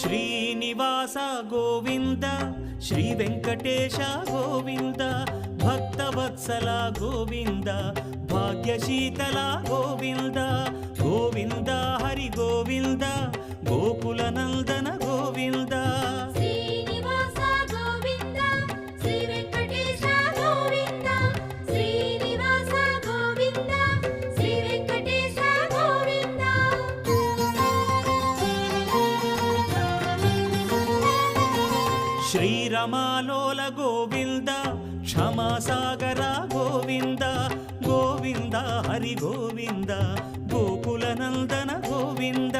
Srinivasa Govinda Shri Venkatesha Govinda Bhaktavatsala Govinda భాగ్యశీతల Govinda Govinda Hari Govinda Gokula Nandana Govinda Srinivasa Govinda Shri Venkatesha Govinda Srinivasa Govinda Shri Venkatesha Govinda శ్రీరమాలోల Govinda క్షమాసాగర Govinda Govinda Hari Govinda Gokula Nandana Govinda